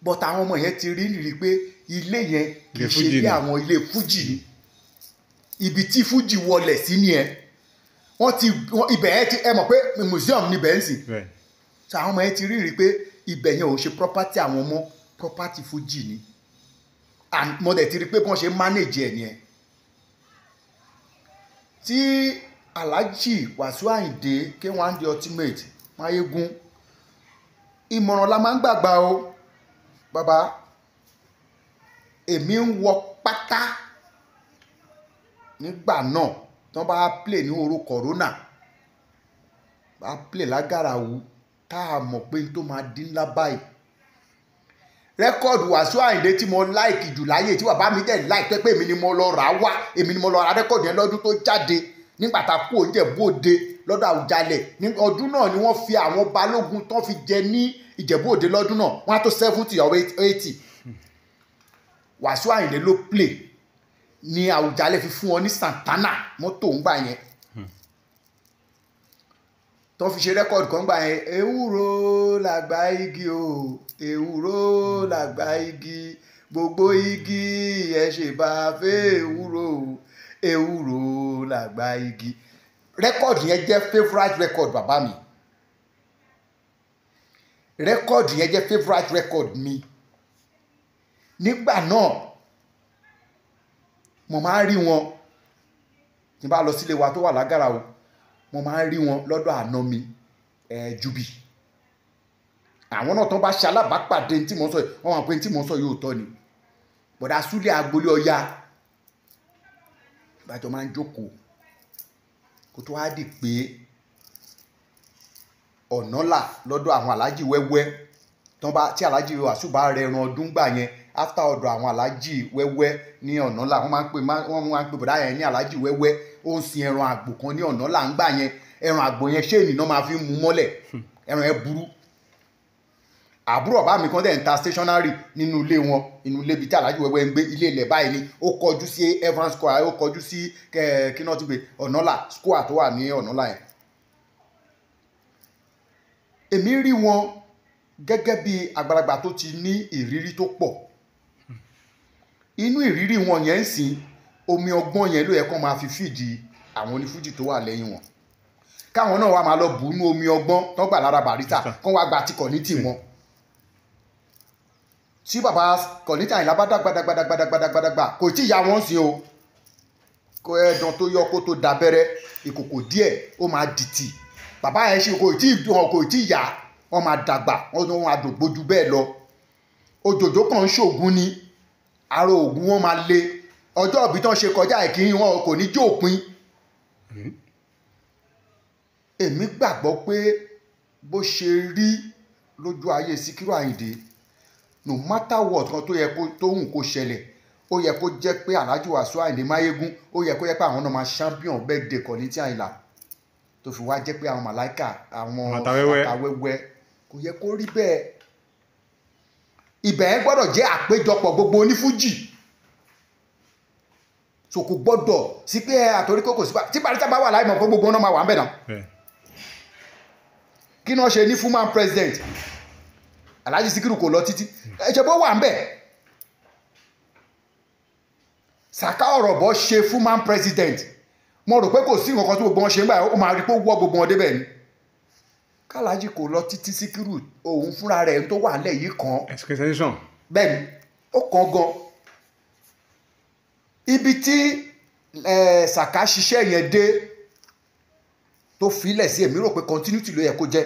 but àwọn ọmọ yẹn ti rí pé ilé yẹn kì í ṣe bí àwọn ilé fújì ni ibi tí fújì wọlẹ̀ sí nìyẹn wọ́n ti ibẹ̀ yẹn ti ẹ mọ̀ pé museum níbẹ̀ ń sìn so àwọn ọmọ yẹn ti rí pé ibẹ̀ yẹn ò ṣe property àwọn ọmọ property fújì ni and mo dẹ̀ ti rí pé bí wọ́n ṣe manage ẹ̀ nìyẹn tí Alhaji Wasiu Ayinde K1 the ultimate Mayegun ìmọ̀ràn la máa ń gbàgbà o bàbá èmi ń wọ pátá nígbà náà tí wọ́n bá play ní oró corona bá play lágàràwù tá a mọ̀ pé tó máa dín ńlá báyìí rẹ́kọ̀dù Wasiu Ayinde tí mo láìkì jù láyé tí bàbá mi dẹ̀ láìpẹ́ pé èmi ni mo lọ rà á wá èmi ni mo lọ ra rẹ́kọ̀dù yẹn lọ́dún tó jáde nígbà tá a kú Ìjẹ̀bú-Òde lọ́dọ̀ Àwùjalẹ̀ ní ọdún náà ni wọ́n fi àwọn balógun tán fi jẹ ní Ìjẹ̀bú-Òde lọ́dún náà wọ́n á tó 70 or 80 Wasiu Ayinde ló play ní Àwùjalẹ̀ fi fún wọn ní Santana mọ́tò ń gbà yẹn tó fi ṣe rẹ́kọ̀dù kan gbà yẹn ewúro làgbà igi o ewúro làgbà igi gbogbo igi ẹ ṣe bá fẹ́ ewúro ewúro làgbà igi rẹ́kọ̀dù yẹn jẹ́ favourite record bàbá mi rẹ́kọ̀dù yẹn jẹ́ favourite record mi nígbà náà mo máa ń rí wọn tí bá lọ sílé wa tó wà lágàrà o mo máa ń rí wọn lọ́dọ̀ àná mi Jubi àwọn náà tó bá ṣe alábàápàdé tí mo sọ yìí wọ́n máa pé tí mo sọ yóò tọ́ ni bọ̀dá Súlẹ̀ Agbolé Ọya ìbájọ́ máa ń jókòó kó tó wá dì pé ọ̀nà là lọ́dọ̀ àwọn aláàjì wẹ́wẹ́ tí aláàjì Wasiu bá rẹ ẹran ọdún gbà yẹn after ọ̀dọ̀ àwọn aláàjì wẹ́wẹ́ ní ọ̀nà là wọ́n máa ń pè bọ̀dá yẹn ní aláàjì wẹ́wẹ́ ó ń sin ẹran àgbò kan ní ọ̀nà là ń gbà yẹn ẹran àgbò yẹn ṣé ènìyàn máa fi mú mọ́lẹ̀ ẹran yẹn burú àbúrò ọ̀bá mi kan dẹ̀ ń ta stationery nínú ilé wọn inú ilé ibi tí aláàjì wẹ́wẹ́ ń gbé ilé ilẹ̀ báyìí ni ó kọjú sí Evans Square ó kọjú sí kí náà ti gbé ọ̀nà là square tó wà ní ọ̀nà là yẹn èmi rí wọn gẹ́gẹ́ bí àgbàlagbà tó ti ní ìrírí tó pọ̀ inú ìrírí wọn yẹn ń sìn omi ọgbọ́n yẹn ló yẹ kó máa fi fìdí àwọn onífújì tó wà lẹ́yìn wọn káwọn náà wá máa lọ bù nú omi ọgbọ́n tó gbà lára Barrister kán wá gba ti Kollington wọn tí bàbá Kollington Àyìnlá bá dàgbàdàgbàdàgbàdàgbà kò tí ì ya wọn sí o kó ẹ̀dàn tó yọ kó tó dabẹ́rẹ́ ìkòkò díẹ̀ ó máa dìtì bàbá yẹn ṣe kò tí ì yá wọ́n máa dàgbà wọ́n máa dògbójú bẹ́ẹ̀ lọ òjòjò kan ń ṣògùn ni àrò ògùn wọn máa le ọjọ́ òbí tán ṣe kọjá ìkíyìn wọn kò ní jó òpin èmi gbàgbọ́ pé bó ṣe rí lójú ayé Síkírù Àyìndé no matter what kan tó yẹ tó hùn kó ṣẹlẹ̀ ó yẹ kó jẹ́ pé Alhaji Wasiu Ayinde Mayegun ó yẹ kó jẹ́ pé àwọn náà máa champion birthday Kollington Àyìnlá tó fi wá jẹ́ pé àwọn màláìkà àwọn àtàwẹ́wẹ́ kò yẹ kó rí bẹ́ẹ̀ ibẹ̀ ẹ gbọ́dọ̀ jẹ́ àpéjọpọ̀ gbogbo onífújì so kò gbọ́dọ̀ sí pé àtòrí kókò sí tí Barrister bá wà láì mọ̀ pé gbogbo ọ̀nà máa wà ń bẹ̀ náà kí náà ṣe ní fullman president Alhaji Síkírù kò lọ títí ẹ̀jẹ̀ bó wà ń bẹ̀ Saka Ọ̀rọ̀bọ̀ ṣe fullman president mo rò pé kò sí nǹkan tí gbogbo wọn ṣe ń báyìí ó máa rí pé ó wọ́ gbogbo wọn débẹ̀ ni kálàjì kò lọ títí Síkírù òun fúnra rẹ̀ tó wà nílẹ̀ yìí kan bẹ́ẹ̀ ni ó kàn gan ibi tí Saka ṣiṣẹ́ yẹn dé tó filẹ̀ sí èmi rò pé continuity ló yẹ kó jẹ́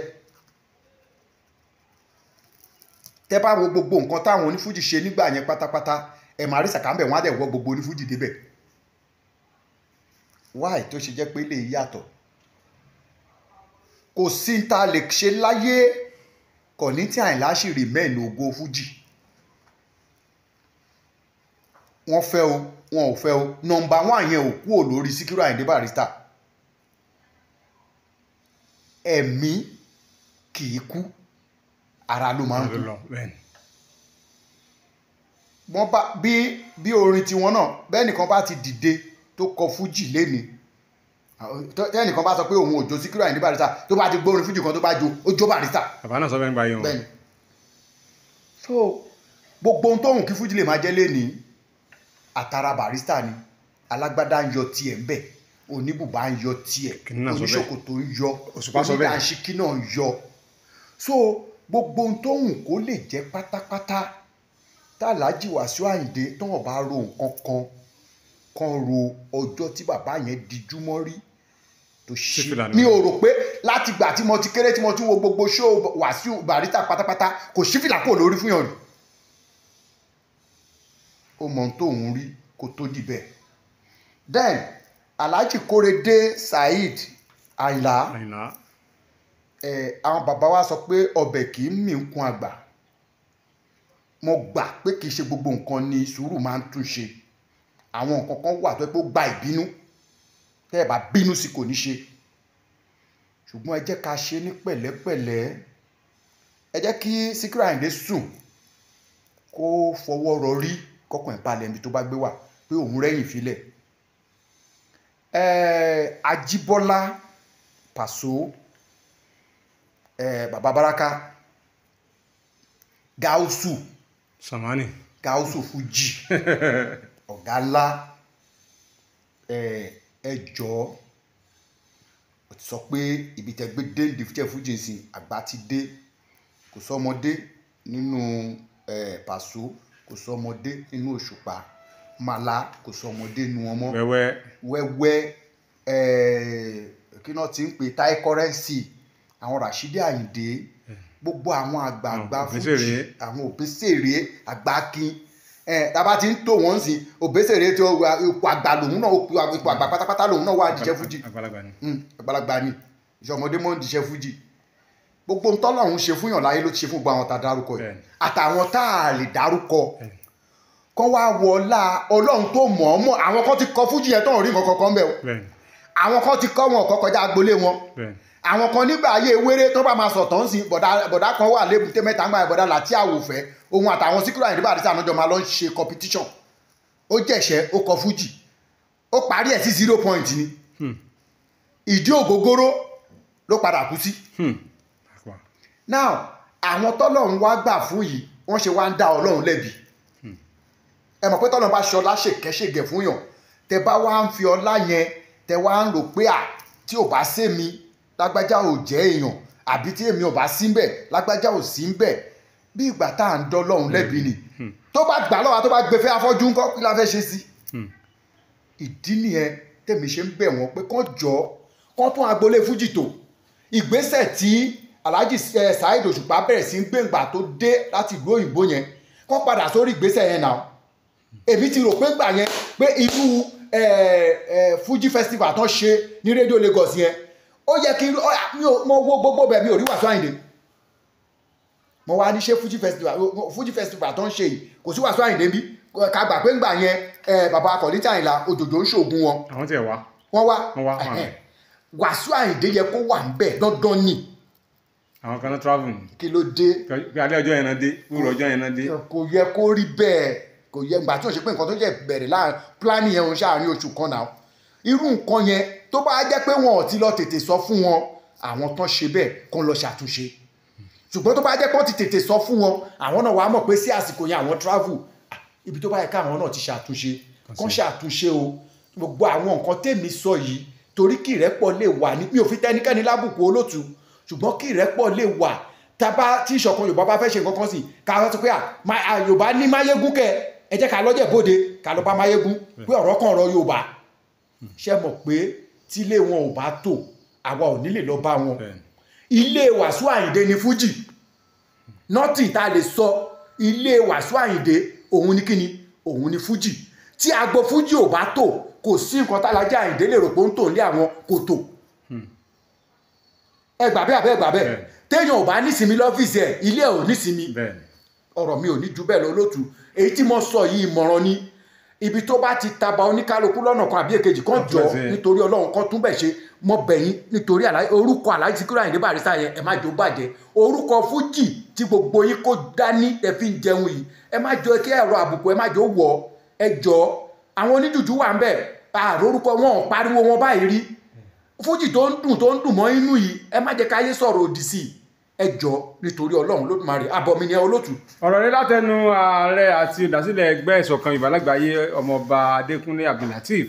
tẹ́ bá wo gbogbo nǹkan táwọn onífújì ṣe nígbà yẹn pátápátá ẹ̀ máa rí Saka ń bẹ̀ wọ́n á dẹ̀ wọ́ gbogbo onífújì débẹ̀ why tó ṣe jẹ́ pé lè yàtọ̀ kò sí ta lè ṣe láyé kọ̀ní tí Àyìnlá sì remain ògo fújì wọ́n fẹ́ o wọn ò fẹ́ o nọmba 1 yẹn ò kúrò lórí Síkírù Àyìndé Barrister ẹ̀mí kì í kú ara ló máa ń kú wọ́n bá bí orin tiwọn náà bẹ́ẹ̀ nìkan bá ti dìde tó kọ fújì léni tẹ́nìkan bá sọ pé òun ò jó Síkírù Àyìndé Barrister tó bá ti gbọ́ orin fújì kan tó bá jó ó jó Barrister. bàbá náà sọ bẹ́ẹ̀ ń gba yẹn o. bẹ́ẹ̀ni so gbogbo ohun tóhùn kí fújì lè máa jẹ́ léni àtàrà Barrister ni alágbádá ń yọ tiẹ̀ ń bẹ̀ oníbùbá ń yọ tiẹ̀ oníṣòkòtò ń yọ onídàáṣíkí náà ń yọ so gbogbo ohun tóhùn kó lè jẹ́ pátápátá tàlájì Wàsíù Àyìndé tó wọ́n bá ro nǹkan kan ro ọjọ́ tí bàbá yẹn dijú mọ́ rí tó ṣe mi ò rò pé láti gbà tí mo ti kéré tí mo ti wo gbogbo show Wàsíù Barrister pátápátá kò sí fìlà kò lórí fún yàn rí ó mọ tó ń rí kó tó di bẹ́ẹ̀ then Alhaji Kórèdé Saheed Àyìnlá àwọn bàbá wa sọ pé ọbẹ̀ kì í mì ń kun àgbà mo gbà pé kì í ṣe gbogbo nǹkan ni sùúrù máa ń tún ṣe àwọn nǹkan kan wà tó pé ó gba ìbínú tẹ́ ẹ bá bínú sí kò ní ṣe ṣùgbọ́n ẹ jẹ́ ká ṣe ní pẹ̀lẹ́pẹ̀lẹ́ ẹ jẹ́ kí Síkírù Àyìndé sùn kó fọwọ́ rọrí kọ́kàn ẹ̀ balẹ̀ níbi tó bá gbé wà pé òun rẹ́yìn filẹ̀ Ajíbọ́lá Pàṣọ Bàbá Báràká Gáúsù Sàmánì Gáúsù Fújì ọ̀gá ńlá ẹ jọ̀ọ́ ó ti sọ pé ibi tẹ́ gbé dé ní fújì fújì sí àgbà ti dé kò sọmọdé nínú Pàṣọ kò sọmọdé nínú Òṣùpá Màlá kò sọmọdé nínú ọmọ wẹ́wẹ́ kí náà ti ń pè Táì Kọ́rẹ́ǹsì àwọn Ràṣídì Àyìndé gbogbo àwọn àgbààgbà fújì àwọn Òbésèré Àgbàkin tàbá ti ń tò wọ́n sí Òbésèré tí ipò àgbà lòun náà ipò àgbà pátápátá lòun náà wà jíṣẹ́ fújì àgbàlagbà ni ìṣọmọdé mọ́ ń jíṣẹ́ fújì gbogbo ń tọ́lọ́run ṣe fún yàn láyé ló ti ṣe fún gbogbo àwọn tá a dárúkọ yìí àtàwọn tá a lè dárúkọ kán wá wọlá Ọlọ́run tó mọ̀ ọ́ mọ̀ àwọn kan ti kọ fújì yẹn tó ń rí nǹkan kankan bẹ́ẹ̀ o àwọn kan ti kọ́ wọn ọ̀kọ́ kọjá agbolé wọn àwọn kan nígbà ayé ewéré tó bá máa sọ̀tọ̀ ń sìn bọ̀dá kan wà lébùté mẹ́ta ń gbà bọ̀dá Láti Àwòfẹ́ òun àtàwọn Síkírù Àyìndé Barrister ànájọ máa lọ ń ṣe competition ó jẹ̀ṣẹ́ ó kọ fújì ó parí ẹ̀ sí 0 point ni ìdí ògógóró ló padà kú sí now àwọn tọ́lọ́run wá gbà fún yìí wọ́n ṣe wá ń dá Ọlọ́run lẹ́bi ẹ mọ̀ pé tọ́lọ́run bá ṣọlá ṣèkẹ́ṣègẹ̀ fún yàn tẹ bá wá ń fi ọlá yẹn tẹ wá ń rò pé tí ò bá sẹ́mi lágbájá ò jẹ́ èèyàn àbí tí èmi ò bá sí ńbẹ̀ lágbájá ò sí ńbẹ̀ bí ìgbà tá à ń dọ́lọ́run lẹ́bi ni tó bá gbà lọ́wọ́ tó bá gbé fẹ́ afọ́jú ńkọ́ kí la fẹ́ ṣe sí ìdí nìyẹn tèmi ṣe ń bẹ̀ wọ́n pé kán jọ kán tún agboolé fújì tò ìgbésẹ̀ tí Alhaji Saheed Òṣùpá bẹ̀rẹ̀ sí ń gbẹ̀ngbà tó dé láti ìlú òyìnbó yẹn kán padà sórí ìgbésẹ̀ yẹn náà èmi ti rò pé gbà yẹn pé irú Fuji festival tán ṣe ní rédíò Lagos yẹn ó yẹ kí mo wo gbogbo bẹ̀ mi ò rí Wàsíù Àyìndé mo wá ní ṣe Fuji festival tán ṣe yìí kò sí Wàsíù Àyìndé bí ká gbà pé ńgbà yẹn bàbá Akọ̀ní Àyìnlá òjòjò ń ṣoògùn wọn àwọn tí ẹ wá wọ́n wá Wàsíù Àyìndé yẹ kó wà ń bẹ̀ dandan ni àwọn kan náà travel ni kí ló dé pé alẹ́ ọjọ́ yẹn náà dé wúrọ̀ ọjọ́ yẹn náà dé kò yẹ kó rí bẹ́ẹ̀ kò yẹ gbà tí ò ṣe pé nǹkan tó jẹ́ bẹ̀rẹ̀ láàrin pílánì yẹn òun ṣáàrin oṣù kan náà irú nǹkan yẹn tó bá jẹ́ pé wọn ò ti lọ tètè sọ fún wọn àwọn tán ṣe bẹ́ẹ̀ kán lọ ṣàtúnṣe ṣùgbọ́n tó bá jẹ́ pé wọ́n ti tètè sọ fún wọn àwọn náà wàá mọ̀ pé sí àsìkò yẹn àwọn travel ibi tó bá yẹ káwọn náà ti ṣàtúnṣe kán ṣàtúnṣe o gbogbo àwọn nǹkan tèmi sọ yìí torí kí ìrẹ́pọ̀ lè wà ní mi ò fi tẹ́nikẹ́ni lábùkù olótùú ṣùgbọ́n kí ìrẹ́pọ̀ lè wà tábà tí ìṣọ̀kan Yorùbá bá fẹ́ ṣe nǹkan kan sí ká sọ pé Yorùbá ní Máyégún kẹ ẹ jẹ́ ká lọ́jẹ̀ bóde ká lọ bá Máyégún pé ọ̀rọ̀ kan ọ̀rọ̀ Yorùbá ṣe mọ̀ pé tílé wọn ò bá tò àwa ò nílè lọ bá wọn ilé Wàsíù Àyìndé ní Fújì nothing tá a lè sọ ilé Wàsíù Àyìndé òun ní kíni òun ní Fújì tí agbo fújì ò bá tò kò sí nǹkan tálájà Àyìndé lè rò pé ó ń tò ní àwọn kò tò ẹ gbà bẹ́ẹ̀ àbẹ́ gbà bẹ́ẹ̀ téèyàn ò bá nísinmi lọ́fíìsì ẹ̀ ilé ẹ̀ ò nísinmi ọ̀rọ̀ mi ò ní ju bẹ́ẹ̀ lọ lótú èyí tí mo sọ yìí ìmọ̀ràn ni ibi tó bá ti taba oníkálukú lọ́nà kan àbí èkejì kan jọ nítorí ọlọ́run kan tún bẹ̀ ṣe mọ bẹ̀yìn nítorí orúkọ Alhaji Sikiru Ayinde Barrister yẹn ẹ má jọ bàjẹ́ orúkọ fújì tí gbogbo yín kó dání ẹ fi ń jẹun yìí ẹ má jọ kí ẹ̀rọ àbùkù ẹ má jọ wọ̀ ẹ jọ àwọn oníjùjú wà ń bẹ̀ àrórúkọ wọn ò pariwo wọn báyìí rí fújì tó ń dùn mọ́ inú yìí ẹ má jẹ́ káyé sọ̀rọ̀ òdì sí i ẹ jọ nítorí ọlọ́run Olódùmarè abọ́mi ni ẹ olótù. ọ̀rọ̀ rẹ látẹnu ààrẹ àti olùdásílẹ̀ ẹgbẹ́ ìṣọ̀kan Yorùbá lágbàáyé ọmọọba Adékúnlé Abdulateef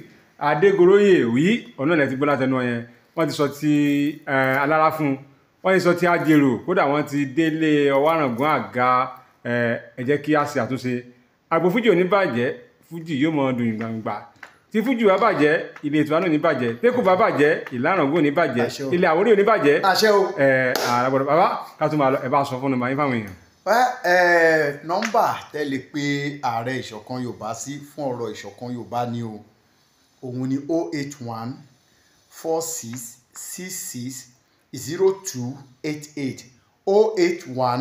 Adégoróyè wí ọ̀nà ilẹ̀ ti gbọ́ látẹnu yẹn wọ́n ti sọ ti alára fún wọ́n ti sọ ti ajérò kódà wọ́n ti délé ọwárangún àga ẹ jẹ́ kí a ṣe àtúnṣe àgbo fújì ò ní bàjẹ́ fújì yóò mọ dùn gbàngbà tí fújì wa bàjẹ́ ilé ètò àná ò ní bàjẹ́ tẹ́kù bá bàjẹ́ ìlànàgún ò ní bàjẹ́ ilé Àwórì ò ní bàjẹ́ àràbọ̀dọ̀ bàbá ká tún máa lọ ẹ bá sọ fún ọmọ yín fáwọn èèyàn. nọ́mbà tẹ́lẹ̀ pé ààrẹ ìṣọ̀kan Yorùbá sí fún ọ̀rọ̀ ìṣọ̀kan Yorùbá ni o òun ni 081 46 66 0288 081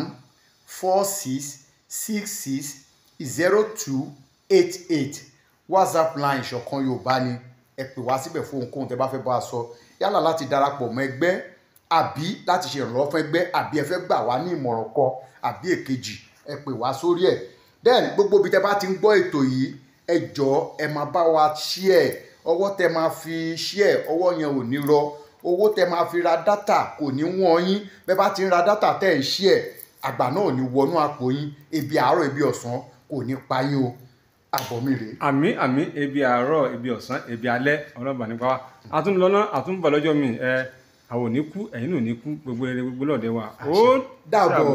46 66 0288 WhatsApp line ìṣọ̀kan Yorùbá ni ẹ pè wá síbẹ̀ fún ohunkóhun tẹ́ bá fẹ́ bá a sọ yálà láti darapọ̀ mọ́ ẹgbẹ́ àbí láti ṣe ìrànlọ́wọ́ fún ẹgbẹ́ àbí ẹ fẹ́ gbà wá ní ìmọ̀ràn kan àbí èkejì ẹ pè wá sórí ẹ̀ then gbogbo ibi tẹ́ bá ti ń gbọ́ ètò yìí ẹ jọ̀ọ́ ẹ máa bá wa share ọwọ́ tẹ́ máa fi share ọwọ́ yẹn ò ní rọ owó tẹ́ máa fi ra dátà kò ní wọ́n yín bẹ́ẹ̀ bá ti ń ra dátà tẹ́ ń share àgbà náà ò ní wọnú àpò yín ebi àárọ̀ ebi ọ̀sán kò ní pa yín o àbọ̀mí rèé. àmín ebi àárọ̀ ebi ọ̀sán ebi alẹ́ ọlọ́ba nípa wa àtúnlọ́nà àtúnbọ̀ lọ́jọ́ mi àwọn ò ní kú ẹ̀yin náà ò ní kú gbogbo eré gbogbo lọ́dẹ wa ó dàbọ̀.